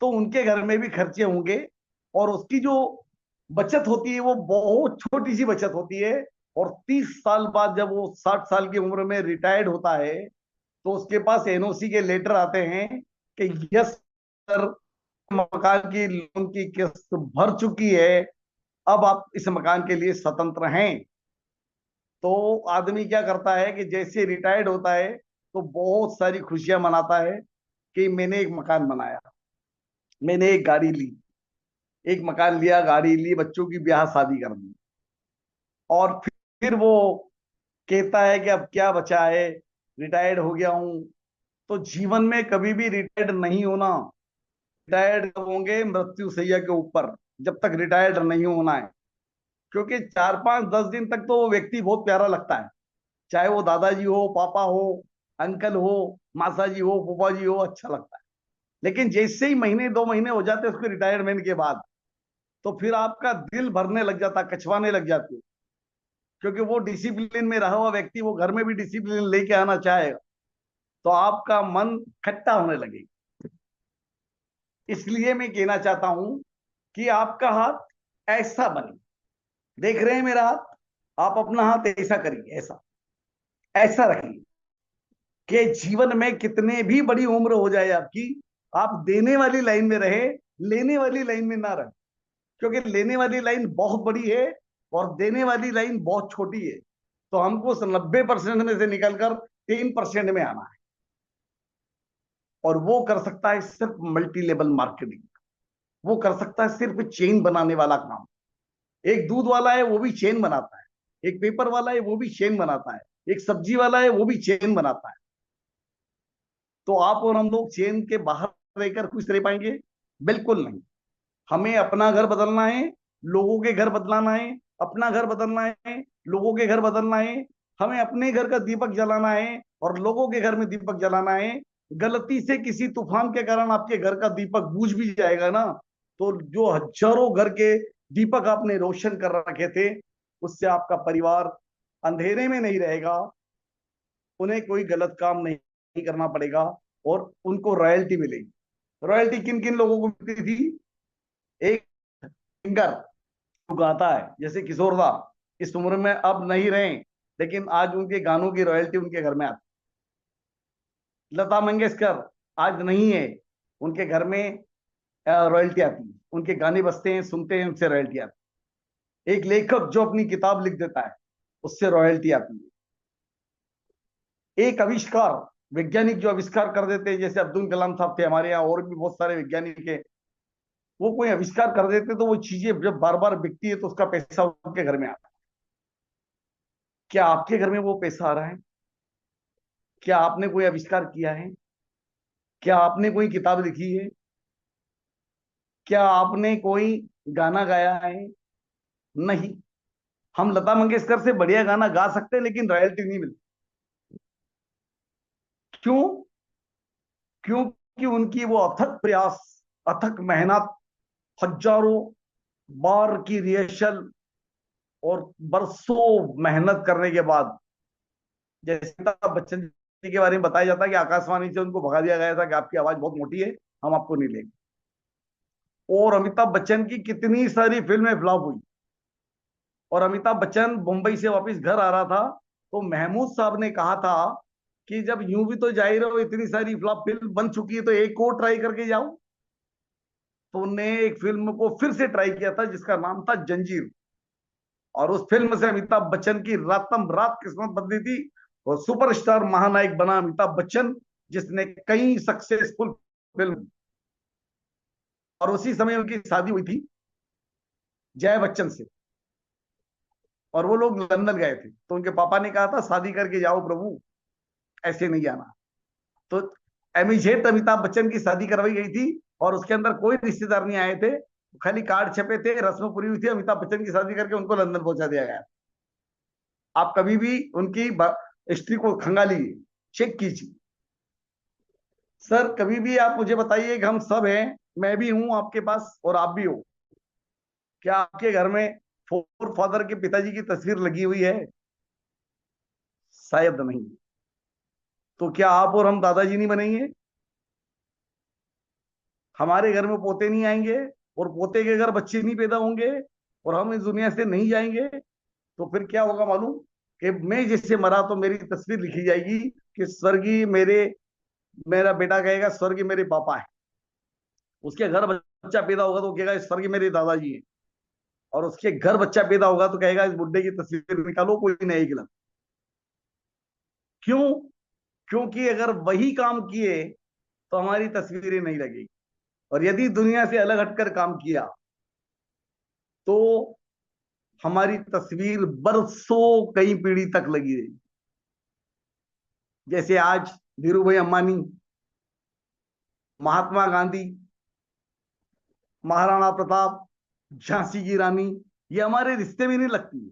तो उनके घर में भी खर्चे होंगे। और उसकी जो बचत होती है वो बहुत छोटी सी बचत होती है। और 30 साल बाद जब वो 60 साल की उम्र में रिटायर्ड होता है, तो उसके पास एनओसी के लेटर आते हैं कि यस सर, मकान की लोन की किस्त भर चुकी है, अब आप इस मकान के लिए स्वतंत्र हैं। तो आदमी क्या करता है कि जैसे रिटायर्ड होता है तो बहुत सारी खुशियां मनाता है कि मैंने एक मकान बनाया, मैंने एक गाड़ी ली, एक मकान लिया, गाड़ी ली, बच्चों की ब्याह शादी कर दी। और फिर वो कहता है कि अब क्या बचा है, रिटायर्ड हो गया हूं। तो जीवन में कभी भी रिटायर्ड नहीं होना। रिटायर्ड होंगे मृत्यु शैया के ऊपर, जब तक रिटायर्ड नहीं होना है। क्योंकि 4-5-10 दिन तक तो वो व्यक्ति बहुत प्यारा लगता है, चाहे वो दादाजी हो, पापा हो, अंकल हो, मासा जी हो, फूफा जी हो, अच्छा लगता है। लेकिन जैसे ही महीने 2 महीने हो जाते हैं उसके रिटायरमेंट के बाद, तो फिर आपका दिल भरने लग जाता, कछवाने लग जाते हो। क्योंकि वो डिसिप्लिन में रहा हुआ व्यक्ति वो घर में भी डिसिप्लिन लेके आना चाहेगा, तो आपका मन खट्टा होने लगेगा। इसलिए मैं कहना चाहता हूं कि आपका हाथ ऐसा बने। देख रहे हैं मेरा हाथ, आप अपना हाथ ऐसा करिए, ऐसा ऐसा रखिए कि जीवन में कितने भी बड़ी उम्र हो जाए आपकी, आप देने वाली लाइन में रहे, लेने वाली लाइन में ना रहे। क्योंकि लेने वाली लाइन बहुत बड़ी है और देने वाली लाइन बहुत छोटी है। तो हमको उस 90% में से निकलकर 3% में आना है। और वो कर सकता है सिर्फ मल्टी लेवल मार्केटिंग, वो कर सकता है सिर्फ चेन बनाने वाला काम। एक दूध वाला है वो भी चेन बनाता है, एक पेपर वाला है वो भी चेन बनाता है, एक सब्जी वाला है वो भी चेन बनाता है। तो आप और हम लोग चेन के बाहर रहकर खुश रह पाएंगे? बिल्कुल नहीं। हमें अपना घर बदलना है, लोगों के घर बदलाना है, अपना घर बदलना है, लोगों के घर बदलना है। हमें अपने घर का दीपक जलाना है और लोगों के घर में दीपक जलाना है। गलती से किसी तूफान के कारण आपके घर का दीपक बुझ भी जाएगा ना, तो जो हजारों घर के दीपक आपने रोशन कर रखे थे, उससे आपका परिवार अंधेरे में नहीं रहेगा। उन्हें कोई गलत काम नहीं करना पड़ेगा और उनको रॉयल्टी मिलेगी। रॉयल्टी किन किन लोगों को मिलती थी? एक सिंगर जो गाता है जैसे किशोर दा, इस उम्र में अब नहीं रहे, लेकिन आज उनके गानों की रॉयल्टी उनके घर में आती। लता मंगेशकर आज नहीं है, उनके घर में रॉयल्टी आती है, उनके गाने बजते हैं, सुनते हैं, उनसे रॉयल्टी आती है। एक लेखक जो अपनी किताब लिख देता है, उससे रॉयल्टी आती है। एक आविष्कार, वैज्ञानिक जो आविष्कार कर देते हैं, जैसे अब्दुल कलाम साहब थे हमारे यहाँ, और भी बहुत सारे वैज्ञानिक है, वो कोई आविष्कार कर देते तो वो चीजें जब बार बार बिकती है तो उसका पैसा उनके घर में आता है। क्या आपके घर में वो पैसा आ रहा है? क्या आपने कोई आविष्कार किया है? क्या आपने कोई किताब लिखी है? क्या आपने कोई गाना गाया है? नहीं। हम लता मंगेशकर से बढ़िया गाना गा सकते हैं लेकिन रॉयल्टी नहीं मिलती। क्यों? क्योंकि उनकी वो अथक प्रयास, अथक मेहनत, हजारों बार की रिहर्सल और बरसों मेहनत करने के बाद, जैसे अमिताभ बच्चन जी के बारे में बताया जाता है कि आकाशवाणी से उनको भगा दिया गया था कि आपकी आवाज बहुत मोटी है, हम आपको नहीं लेंगे। और अमिताभ बच्चन की कितनी सारी फिल्में फ्लॉप हुई। और अमिताभ बच्चन मुंबई से वापस घर आ रहा था, तो महमूद साहब ने कहा था कि जब यूं भी तो जा ही रहो, इतनी सारी फ्लॉप फिल्म बन चुकी है, तो एक और ट्राई करके जाओ। तो उन्होंने एक फिल्म को फिर से ट्राई किया था जिसका नाम था जंजीर। और उस फिल्म से अमिताभ बच्चन की रातम रात किस्मत बदली थी, और सुपरस्टार महानायक बना अमिताभ बच्चन, जिसने कई सक्सेसफुल फिल्म। और उसी समय उनकी शादी हुई थी जया बच्चन से, और वो लोग लंदन गए थे, तो उनके पापा ने कहा था शादी करके जाओ प्रभु, ऐसे नहीं जाना। तो एमिजेट अमिताभ बच्चन की शादी करवाई गई थी, और उसके अंदर कोई रिश्तेदार नहीं आए थे, खाली कार्ड छपे थे, रस्म पूरी हुई थी, अमिताभ बच्चन की शादी करके उनको लंदन पहुंचा दिया गया। आप कभी भी उनकी हिस्ट्री को खंगालिए, चेक कीजिए। सर कभी भी आप मुझे बताइए कि हम सब हैं, मैं भी हूं आपके पास और आप भी हो, क्या आपके घर में फोर फादर के पिताजी की तस्वीर लगी हुई है? शायद नहीं। तो क्या आप और हम दादाजी नहीं बनेंगे? हमारे घर में पोते नहीं आएंगे, और पोते के घर बच्चे नहीं पैदा होंगे, और हम इस दुनिया से नहीं जाएंगे? तो फिर क्या होगा मालूम? कि मैं जिससे मरा तो मेरी तस्वीर लिखी जाएगी कि स्वर्गीय मेरे, मेरा बेटा कहेगा स्वर्गीय मेरे पापा है। उसके घर बच्चा पैदा होगा तो कहेगा स्वर्गीय मेरे दादाजी है। और उसके घर बच्चा पैदा होगा तो कहेगा इस बुड्ढे की तस्वीर निकालो, कोई नहीं गिला। क्यों? क्योंकि अगर वही काम किए तो हमारी तस्वीरें नहीं लगेगी, और यदि दुनिया से अलग हटकर काम किया तो हमारी तस्वीर बरसों कई पीढ़ी तक लगी रही। जैसे आज धीरू भाई अंबानी, महात्मा गांधी, महाराणा प्रताप, झांसी की रानी, ये हमारे रिश्ते में नहीं लगती है,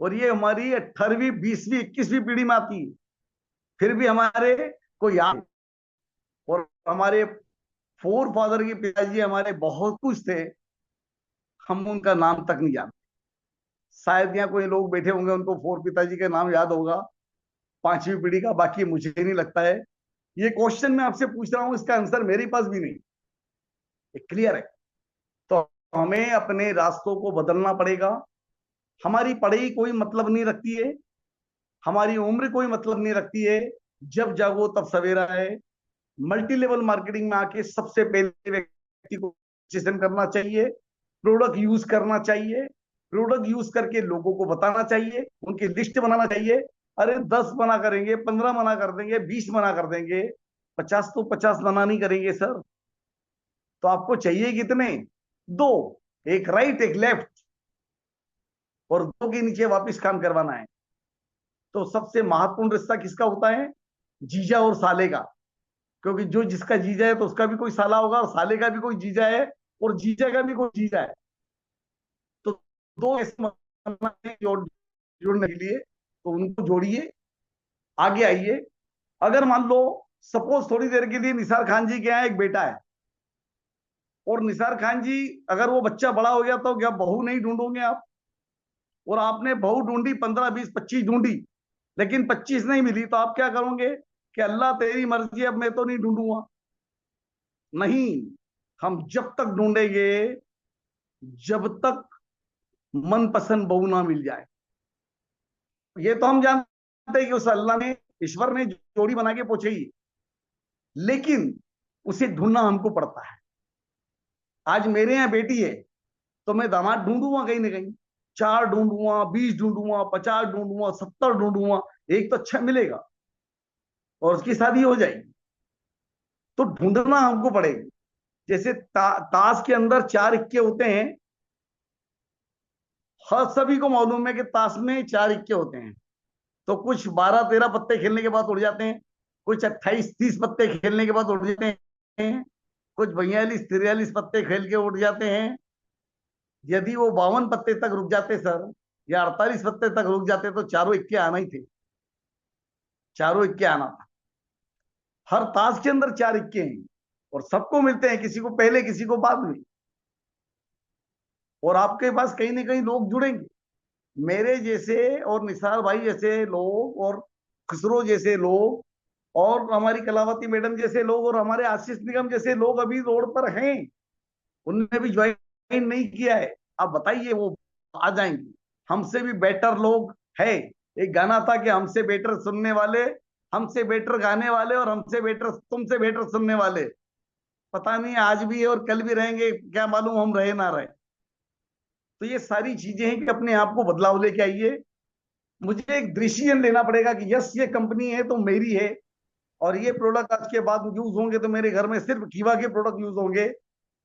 और ये हमारी 18वीं 20वीं 21वीं पीढ़ी में आती है। फिर भी हमारे को याद, और हमारे फोर फादर के पिताजी हमारे बहुत कुछ थे, हम उनका नाम तक नहीं जानते। शायद यहाँ कोई लोग बैठे होंगे उनको फोर पिताजी का नाम याद होगा, 5वीं पीढ़ी का, बाकी मुझे नहीं लगता है। ये क्वेश्चन मैं आपसे पूछ रहा हूं, इसका आंसर मेरे पास भी नहीं। ये क्लियर है? तो हमें अपने रास्तों को बदलना पड़ेगा। हमारी पढ़ाई कोई मतलब नहीं रखती है, हमारी उम्र कोई मतलब नहीं रखती है। जब जागो तब सवेरा है। मल्टी लेवल मार्केटिंग में आके सबसे पहले व्यक्ति को रजिस्ट्रेशन करना चाहिए, प्रोडक्ट यूज करना चाहिए, प्रोडक्ट यूज करके लोगों को बताना चाहिए, उनकी लिस्ट बनाना चाहिए। अरे 10 मना करेंगे, 15 मना कर देंगे, 20 मना कर देंगे, 50 तो 50 मना नहीं करेंगे सर। तो आपको चाहिए कितने? दो, एक राइट एक लेफ्ट, और दो के नीचे वापिस काम करवाना है। तो सबसे महत्वपूर्ण रिश्ता किसका होता है? जीजा और साले का। क्योंकि जो जिसका जीजा है तो उसका भी कोई साला होगा, और साले का भी कोई जीजा है, और जीजा का भी कोई जीजा है। तो दो ऐसे जोड़ने के लिए, तो उनको जोड़िए, आगे आइए। अगर मान लो सपोज थोड़ी देर के लिए निसार खान जी के यहाँ एक बेटा है, और निसार खान जी अगर वो बच्चा बड़ा हो गया तो क्या बहू नहीं ढूंढोगे आप? और आपने बहू ढूंढी, 15 20 25 ढूंढी, लेकिन 25 नहीं मिली, तो आप क्या करोगे कि अल्लाह तेरी मर्जी, अब मैं तो नहीं ढूंढूंगा? नहीं, हम जब तक ढूंढेंगे जब तक मनपसंद बहू ना मिल जाए। ये तो हम जानते हैं कि उस अल्लाह ने, ईश्वर ने जोड़ी बना के पहुंचाई, लेकिन उसे ढूंढना हमको पड़ता है। आज मेरे यहाँ बेटी है तो मैं दामाद ढूंढूंगा कहीं ना कहीं, 4 ढूंढूंगा, 20 ढूंढूंगा, 50 ढूंढूंगा, 70 ढूंढूंगा, एक तो अच्छा मिलेगा और उसकी शादी हो जाएगी। तो ढूंढना हमको पड़ेगा। जैसे ताश के अंदर 4 इक्के होते हैं, हर सभी को मालूम है कि ताश में 4 इक्के होते हैं। तो कुछ 12 13 पत्ते खेलने के बाद उड़ जाते हैं, कुछ 28 30 पत्ते खेलने के बाद उड़ जाते हैं, कुछ 42 43 पत्ते खेल के उड़ जाते हैं। यदि वो 52 पत्ते तक रुक जाते सर, या 48 पत्ते तक रुक जाते, तो चारों इक्के आना ही थे, चारों इक्के आना था। हर ताश के अंदर 4 इक्के हैं, और सबको मिलते हैं, किसी को पहले किसी को बाद में। और आपके पास कहीं ना कहीं लोग जुड़ेंगे, मेरे जैसे और निसार भाई जैसे लोग, और खुसरो जैसे लोग, और हमारी कलावती मैडम जैसे लोग, और हमारे आशीष निगम जैसे लोग अभी रोड पर हैं, उनने भी ज्वाइन नहीं किया है। आप बताइए, वो आ जाएंगे। हमसे भी बेटर लोग है। एक गाना था कि हमसे बेटर सुनने वाले हमसे बेटर गाने वाले और हमसे बेटर, तुमसे बेटर सुनने वाले, पता नहीं आज भी है और कल भी रहेंगे, क्या मालूम हम रहे ना रहे। तो ये सारी चीजें हैं कि अपने आप को बदलाव लेके आइए। मुझे एक डिसीजन लेना पड़ेगा कि यस, ये कंपनी है तो मेरी है, और ये प्रोडक्ट आज के बाद यूज होंगे तो मेरे घर में सिर्फ कीवा के प्रोडक्ट यूज होंगे।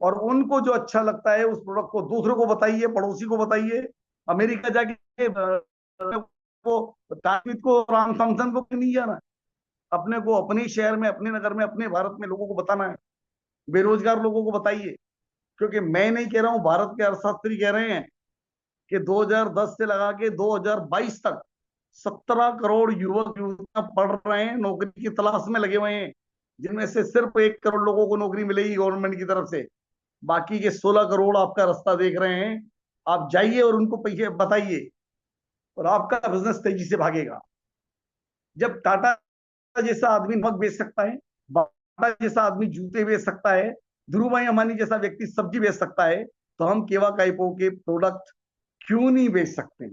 और उनको जो अच्छा लगता है उस प्रोडक्ट को दूसरों को बताइए, पड़ोसी को बताइए। अमेरिका जाके को ताकत को राम फंक्शन को नहीं जाना, अपने को अपने शहर में, अपने नगर में, अपने भारत में लोगों को बताना है। बेरोजगार लोगों को बताइए, क्योंकि मैं नहीं कह रहा हूं, भारत के अर्थशास्त्री कह रहे हैं कि 2010 से लगा के 2022 तक 17 करोड़ युवक युवतियां पढ़ रहे हैं, नौकरी की तलाश में लगे हुए हैं, जिनमें से सिर्फ 1 करोड़ लोगों को नौकरी मिलेगी गवर्नमेंट की तरफ से। बाकी के 16 करोड़ आपका रास्ता देख रहे हैं। आप जाइए और उनको पैसे बताइए, और आपका बिजनेस तेजी से भागेगा। जब टाटा जैसा आदमी नमक बेच सकता है, बाटा जैसा आदमी जूते बेच सकता है, ध्रुव भाई अंबानी जैसा व्यक्ति सब्जी बेच सकता है, तो हम केवा काइपो के प्रोडक्ट क्यों नहीं बेच सकते?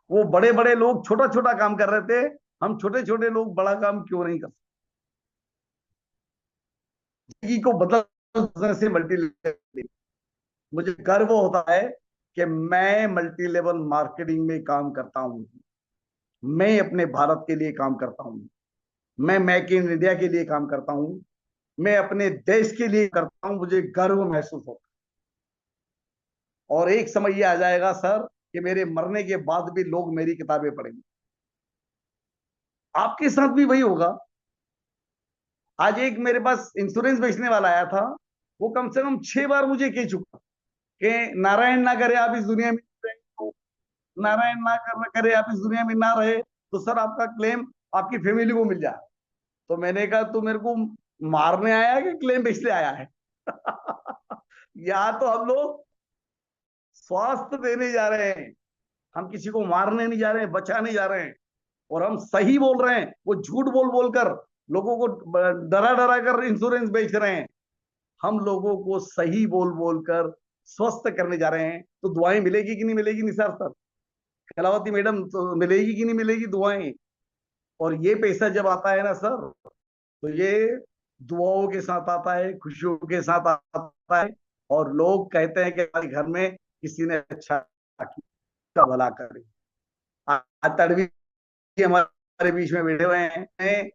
वो बड़े बड़े लोग छोटा छोटा काम कर रहे थे, हम छोटे छोटे लोग बड़ा काम क्यों नहीं कर सकते? जिंदगी को बदल से मल्टी लेवल। मुझे गर्व होता है कि मैं मल्टी लेवल मार्केटिंग में काम करता हूं। मैं अपने भारत के लिए काम करता हूं। मैं मेक इन इंडिया के लिए काम करता हूं। मैं अपने देश के लिए करता हूं। मुझे गर्व महसूस होता है। और एक समय ये आ जाएगा सर कि मेरे मरने के बाद भी लोग मेरी किताबें पढ़ेंगे। आपके साथ भी वही होगा। आज एक मेरे पास इंश्योरेंस बेचने वाला आया था, वो कम से कम 6 बार मुझे कह चुका कि नारायण ना करे आप इस दुनिया में रहे तो, नारायण ना करे आप इस दुनिया में ना रहे तो सर आपका क्लेम आपकी फैमिली को मिल जाए। तो मैंने कहा तू मेरे को मारने आया है कि क्लेम बेचने आया है? या तो हम लोग स्वास्थ्य देने जा रहे हैं, हम किसी को मारने नहीं जा रहे हैं, बचाने जा रहे हैं। और हम सही बोल रहे हैं, वो झूठ बोल बोलकर लोगों को डरा डरा कर इंश्योरेंस बेच रहे हैं। हम लोगों को सही बोल बोलकर स्वस्थ करने जा रहे हैं। तो दुआएं मिलेगी कि नहीं मिलेगी निसार सर, कलावती मैडम, तो मिलेगी कि नहीं मिलेगी दुआएं? और ये पैसा जब आता है ना सर, तो ये दुआओं के साथ आता है, खुशियों के साथ आता है। और लोग कहते हैं कि हमारे घर में किसी ने अच्छा किया, भला करे। आज तड़वी हमारे बीच में बैठे हुए हैं।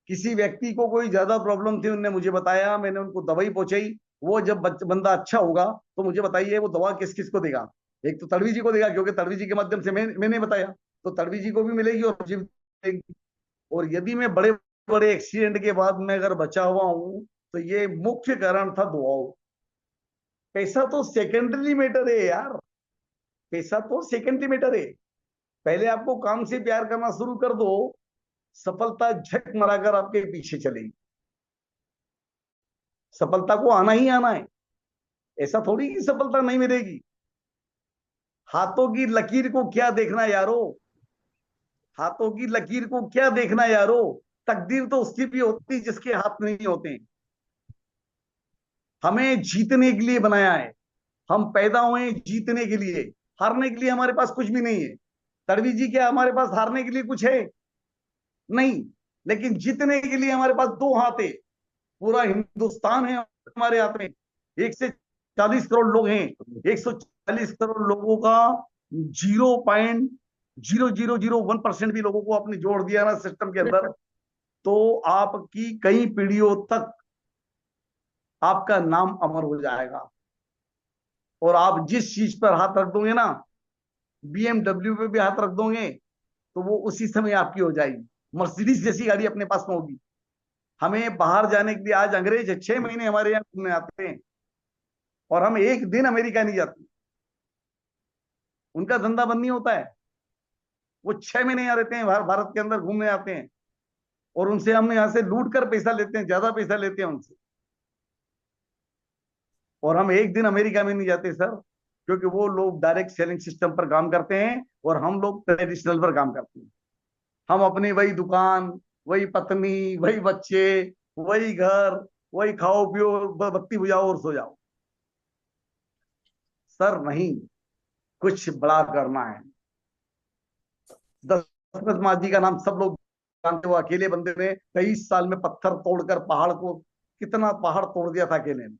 किसी व्यक्ति को कोई ज्यादा प्रॉब्लम थी, उनने मुझे बताया, मैंने उनको दवाई पहुंचाई। वो जब बंदा अच्छा होगा तो मुझे बताइए वो दवा किस किस को देगा? एक तो तड़वी जी को देगा, क्योंकि तड़वी जी के माध्यम से मैंने बताया, तो तड़वी जी को भी मिलेगी और मुझे भी मिलेगी। और यदि मैं बड़े बड़े एक्सीडेंट के बाद में अगर बचा हुआ हूं, तो ये मुख्य कारण था दुआओं। पैसा तो सेकेंडरी मैटर है यार, पैसा तो सेकेंडरी मैटर है। पहले आपको काम से प्यार करना शुरू कर दो, सफलता झक मराकर आपके पीछे चलेगी। सफलता को आना ही आना है, ऐसा थोड़ी कि सफलता नहीं मिलेगी। हाथों की लकीर को क्या देखना यारो, हाथों की लकीर को क्या देखना यारो, तकदीर तो उसकी भी होती जिसके हाथ नहीं होते। हमें जीतने के लिए बनाया है, हम पैदा हुए जीतने के लिए। हारने के लिए हमारे पास कुछ भी नहीं है। तड़वी जी, क्या हमारे पास हारने के लिए कुछ है? नहीं। लेकिन जीतने के लिए हमारे पास दो हाथ है, पूरा हिंदुस्तान है हमारे हाथ में। 140 करोड़ लोग हैं, 140 करोड़ लोगों का 0.0001% भी लोगों को आपने जोड़ दिया ना सिस्टम के अंदर, तो आपकी कई पीढ़ियों तक आपका नाम अमर हो जाएगा। और आप जिस चीज पर हाथ रख दोगे ना, BMW पे भी हाथ रख दोगे, तो वो उसी समय आपकी हो जाएगी। मर्सिडीज जैसी गाड़ी अपने पास में होगी। हमें बाहर जाने के लिए आज अंग्रेज 6 महीने हमारे यहाँ घूमने आते हैं, और हम एक दिन अमेरिका नहीं जाते। उनका धंधा बंद नहीं होता है, वो 6 महीने यहाँ रहते हैं, भारत के अंदर घूमने आते हैं। और उनसे हम यहाँ से लूट कर पैसा लेते हैं, ज्यादा पैसा लेते हैं उनसे। और हम एक दिन अमेरिका में नहीं जाते सर, क्योंकि वो लोग डायरेक्ट सेलिंग सिस्टम पर काम करते हैं और हम लोग ट्रेडिशनल पर काम करते हैं। हम अपनी वही दुकान, वही पत्नी, वही बच्चे, वही घर, वही खाओ पियो, बत्ती बुझाओ और सो जाओ। सर नहीं, कुछ बड़ा करना है। दशरथ माँ जी का नाम सब लोग जानते हो, अकेले बंदे ने 23 साल में पत्थर तोड़कर पहाड़ को, कितना पहाड़ तोड़ दिया था अकेले ने।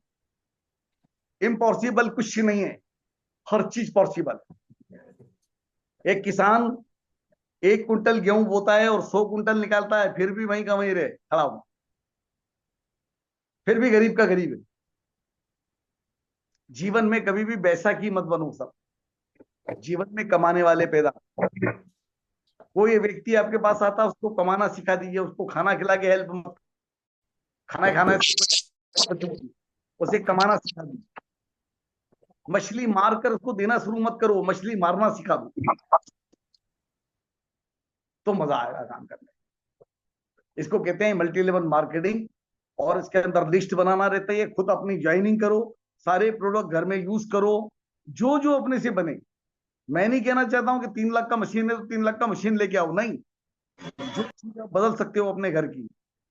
इम्पॉसिबल कुछ नहीं है, हर चीज पॉसिबल। एक किसान 1 कुंटल गेहूं बोता है और 100 कुंटल निकालता है, फिर भी वहीं का वहीं रहे खड़ा हुआ, फिर भी गरीब का गरीब है। जीवन में कभी भी बैसाखी मत बनो सब, जीवन में कमाने वाले पैदा। कोई व्यक्ति आपके पास आता है, उसको कमाना सिखा दीजिए, उसको खाना खिला के हेल्प मत, खाना खाना उसे कमाना सिखा दीजिए। मछली मारकर उसको देना शुरू मत करो, मछली मारना सिखा दो, तो मजा आएगा काम करने। इसको कहते हैं मल्टी लेवल मार्केटिंग। और इसके अंदर लिस्ट बनाना रहता है, खुद अपनी ज्वाइनिंग करो, सारे प्रोडक्ट घर में यूज करो, जो जो अपने से बने। मैं नहीं कहना चाहता हूं कि 3 लाख का मशीन है तो 3 लाख का मशीन लेके आओ, नहीं। जो चीज आप बदल सकते हो अपने घर की,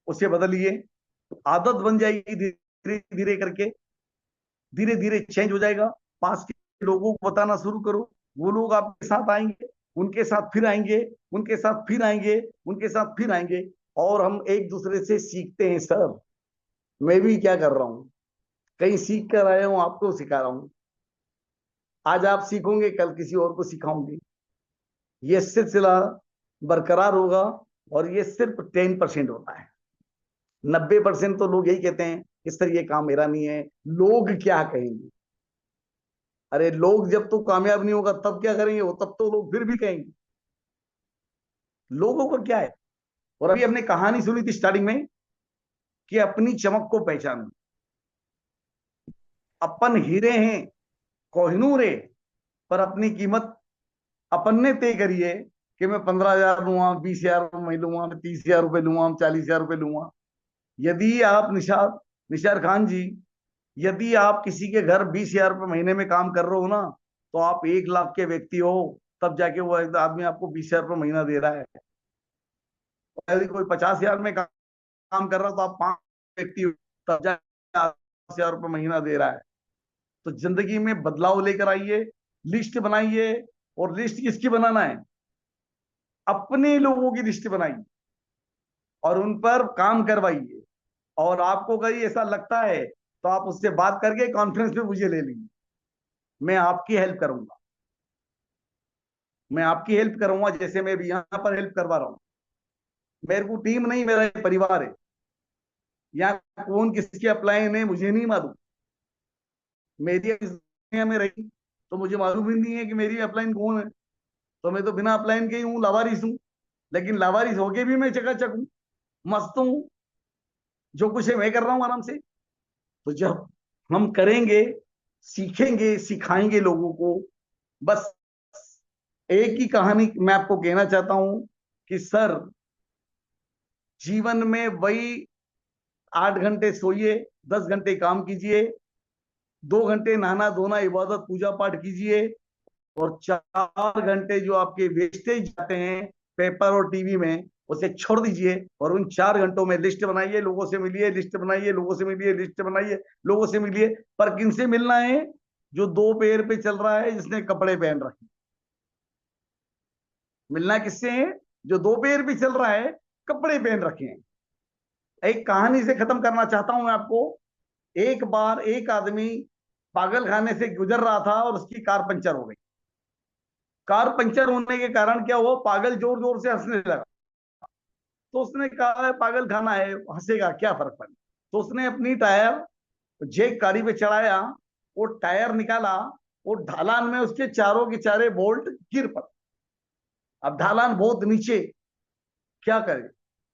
उसे बदलिए, तो आदत बन जाएगी धीरे धीरे करके, धीरे धीरे चेंज हो जाएगा। पास के लोगों को बताना शुरू करो, वो लोग आपके साथ आएंगे, उनके साथ फिर आएंगे, उनके साथ फिर आएंगे, उनके साथ फिर आएंगे, और हम एक दूसरे से सीखते हैं सर। मैं भी क्या कर रहा हूं, कहीं सीख कर आया हूं, आपको सिखा रहा हूं। आज आप सीखोगे, कल किसी और को सिखाओगे, ये सिलसिला बरकरार होगा। और ये सिर्फ 10% होता है, 90% तो लोग यही कहते हैं कि सर ये काम मेरा नहीं है, लोग क्या कहेंगे। अरे लोग जब तो कामयाब नहीं होगा तब क्या करेंगे वो, तब तो लोग फिर भी कहेंगे। लोगों को क्या है। और अभी हमने कहानी सुनी थी स्टार्टिंग में कि अपनी चमक को पहचानो। अपन हीरे हैं, कोहिनूर है, पर अपनी कीमत अपन ने तय करी है कि मैं 15,000 लूंगा, 20,000 मैं लूंगा, मैं 30,000 रुपये लूंगा, मैं 40,000 रुपये लूंगा। यदि आप निशार निशार खान जी, यदि आप किसी के घर 20,000 रुपये महीने में काम कर रहे हो ना, तो आप 1 लाख के व्यक्ति हो, तब जाके वो आदमी आपको 20,000 रुपये महीना दे रहा है। यदि कोई 50,000 में काम कर रहा हो तो आप 5 व्यक्ति हो, तब जाके 50,000 रुपये महीना दे रहा है। तो जिंदगी में बदलाव लेकर आइए, लिस्ट बनाइए। और लिस्ट किसकी बनाना है, अपने लोगों की लिस्ट बनाइए और उन पर काम करवाइए। और आपको कहीं ऐसा लगता है तो आप उससे बात करके कॉन्फ्रेंस में मुझे ले लीजिए, मैं आपकी हेल्प करूंगा। मैं आपकी हेल्प करूंगा जैसे मैं भी यहां पर हेल्प करवा रहा हूं। मेरे को टीम नहीं, मेरा परिवार है। यहाँ कौन किसके अपलाइन है मुझे नहीं मालूम, मेरी दुनिया में रही तो मुझे मालूम ही नहीं है कि मेरी अपलाइन कौन है। तो मैं तो बिना अपलाइन के ही हूँ, लावारिस हूँ। लेकिन लावारिस होके भी मैं चकाचक हूँ, मस्त हूँ, जो कुछ है मैं कर रहा हूँ आराम से। तो जब हम करेंगे, सीखेंगे, सिखाएंगे लोगों को। बस एक ही कहानी मैं आपको कहना चाहता हूं कि सर, जीवन में वही 8 घंटे सोइए, 10 घंटे काम कीजिए, 2 घंटे नहाना धोना इबादत पूजा पाठ कीजिए, और 4 घंटे जो आपके वेस्टेज जाते हैं पेपर और टीवी में, उसे छोड़ दीजिए। और उन 4 घंटों में लिस्ट बनाइए, लोगों से मिलिए, लिस्ट बनाइए, लोगों से मिलिए, लिस्ट बनाइए, लोगों से मिलिए। पर किन से मिलना है, जो 2 पैर पे चल रहा है, जिसने कपड़े पहन रखे। मिलना किससे है, जो 2 पैर पे चल रहा है, कपड़े पहन रखे हैं। एक कहानी से खत्म करना चाहता हूं मैं आपको। एक बार एक आदमी पागल खाने से गुजर रहा था और उसकी कार पंचर हो गई। कार पंचर होने के कारण क्या हुआ, पागल जोर जोर से हंसने लगा। तो उसने कहा पागल खाना है, हंसेगा क्या फर्क पड़े। तो उसने अपनी टायर जेक गाड़ी पे चढ़ाया, वो टायर निकाला, वो ढालान में उसके चारों के चारे बोल्ट गिर पड़े। अब ढालान बहुत नीचे, क्या करे।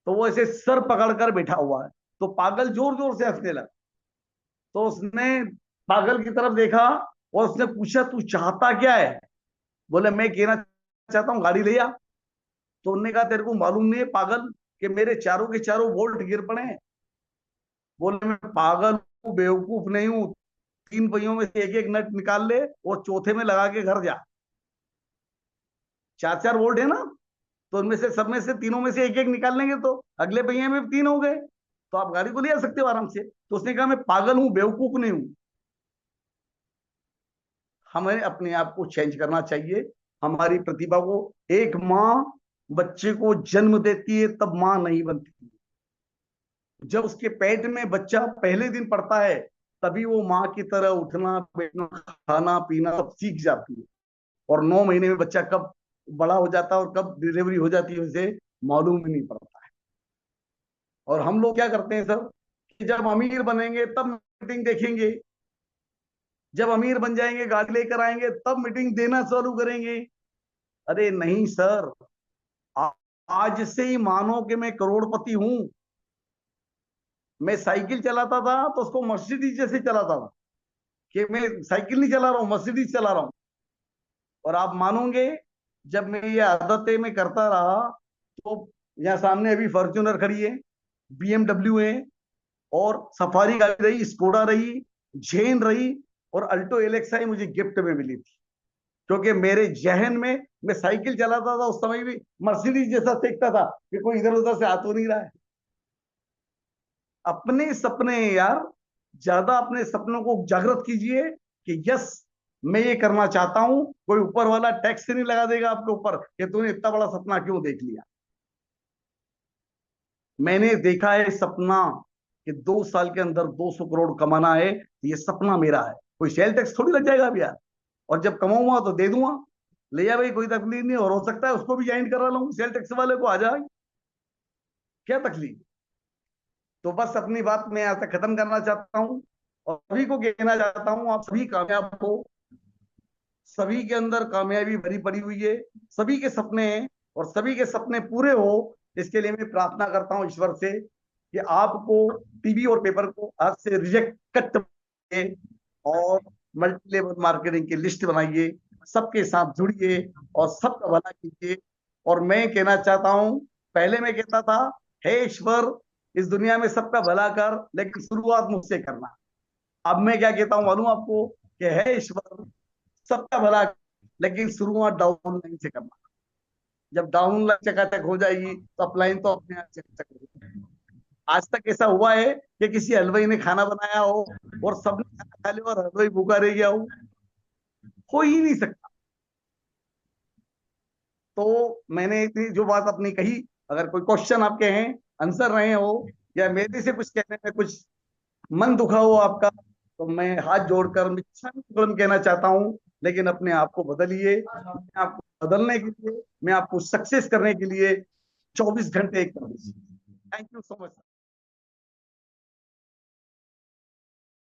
तो वो ऐसे सर पकड़कर बैठा हुआ है, तो पागल जोर जोर से हंसने लगा। तो उसने पागल की तरफ देखा और उसने पूछा तू चाहता क्या है। बोले मैं कहना चाहता हूँ गाड़ी ले आ। तो उन्होंने कहा तेरे को मालूम नहीं है पागल कि मेरे चारों के चारों बोल्ट गिर पड़े हैं। बोले मैं पागल हूँ, बेवकूफ नहीं हूँ। 3 पहियों में से एक एक नट निकाल ले और चौथे में लगा के घर जा। 4 4 बोल्ट है ना, तो उनमें से सब में से तीनों में से एक एक निकाल लेंगे तो अगले पहिए में 3 हो गए, तो आप गाड़ी को ले आ सकते हो आराम से। तो उसने कहा मैं पागल हूं, बेवकूफ नहीं हूं। हमें अपने आप को चेंज करना चाहिए, हमारी प्रतिभा को। एक माँ बच्चे को जन्म देती है तब मां नहीं बनती। जब उसके पेट में बच्चा पहले दिन पड़ता है तभी वो माँ की तरह उठना बैठना खाना पीना सब सीख जाती है। और 9 महीने में बच्चा कब बड़ा हो जाता है और कब डिलीवरी हो जाती है उसे मालूम ही नहीं पड़ता है। और हम लोग क्या करते हैं सर कि जब अमीर बनेंगे तब मीटिंग देखेंगे, जब अमीर बन जाएंगे गाड़ी लेकर आएंगे तब मीटिंग देना चालू करेंगे। अरे नहीं सर, आ- आज से ही मानो कि मैं करोड़पति हूं। मैं साइकिल चलाता था तो उसको मर्सिडीज जैसे चलाता था कि मैं साइकिल नहीं चला रहा हूँ, मर्सिडीज चला रहा हूँ। और आप मानोगे जब मैं ये आदतें मैं करता रहा तो यहाँ सामने अभी फॉर्च्यूनर खड़ी है, बीएमडब्ल्यू है, और सफारी गाड़ी रही, स्कोडा रही, जेन रही, और अल्टो एलेक्सा मुझे गिफ्ट में मिली थी। क्योंकि मेरे जहन में मैं साइकिल चलाता था उस समय भी मर्सिडीज जैसा देखता था कि कोई इधर उधर से आ तो नहीं रहा है। अपने सपने यार, ज्यादा अपने सपनों को जागृत कीजिए कि यस मैं ये करना चाहता हूं। कोई ऊपर वाला टैक्स नहीं लगा देगा आपके ऊपर कि तूने इतना बड़ा सपना क्यों देख लिया। मैंने देखा है सपना कि 2 साल के अंदर 200 करोड़ कमाना है, ये सपना मेरा है। कोई सेल टैक्स थोड़ी लग जाएगा अब यार। और जब कमाऊंगा तो दे दूंगा, ले जा भाई, कोई तकलीफ नहीं। और हो सकता है उसको भी ज्वाइन करा लूं, सेल टैक्स वाले को आ जाए, क्या तकलीफ। तो बस अपनी बात मैं यहाँ तक खत्म करना चाहता हूँ और सभी को कहना चाहता हूँ आप सभी कामयाब हो। सभी के अंदर कामयाबी भरी पड़ी हुई है, सभी के सपने हैं और सभी के सपने पूरे हो। इसके लिए मैं प्रार्थना करता हूँ ईश्वर से कि आपको टीवी और पेपर को आज से रिजेक्ट कट और मल्टी लेवल मार्केटिंग की लिस्ट बनाइए, सबके साथ जुड़िए और सबका भला कीजिए। और मैं कहना चाहता हूं, पहले मैं कहता था हे ईश्वर इस दुनिया में सबका भला कर लेकिन शुरुआत मुझसे करना। अब मैं क्या कहता हूं मालूम आपको कि हे ईश्वर सबका भला कर, लेकिन शुरुआत डाउन लाइन से करना। जब डाउन लाइन चकाचक हो जाएगी तो अप लाइन तो अपने आप चकाचक हो जाएगी। आज तक ऐसा हुआ है कि किसी हलवाई ने खाना बनाया हो और सबने खाना खा लिया और हलवाई भूखा रह गया हो ही नहीं सकता। तो मैंने इतनी जो बात अपनी कही, अगर कोई क्वेश्चन आपके हैं, आंसर रहे हो, या मेरे से कुछ कहने में कुछ मन दुखा हो आपका, तो मैं हाथ जोड़कर मिच्छामी कहना चाहता हूँ। लेकिन अपने आप को बदलिए, अपने आप को बदलने के लिए, मैं आपको सक्सेस करने के लिए 24 घंटे एक कर दीजिए। Thank you so much.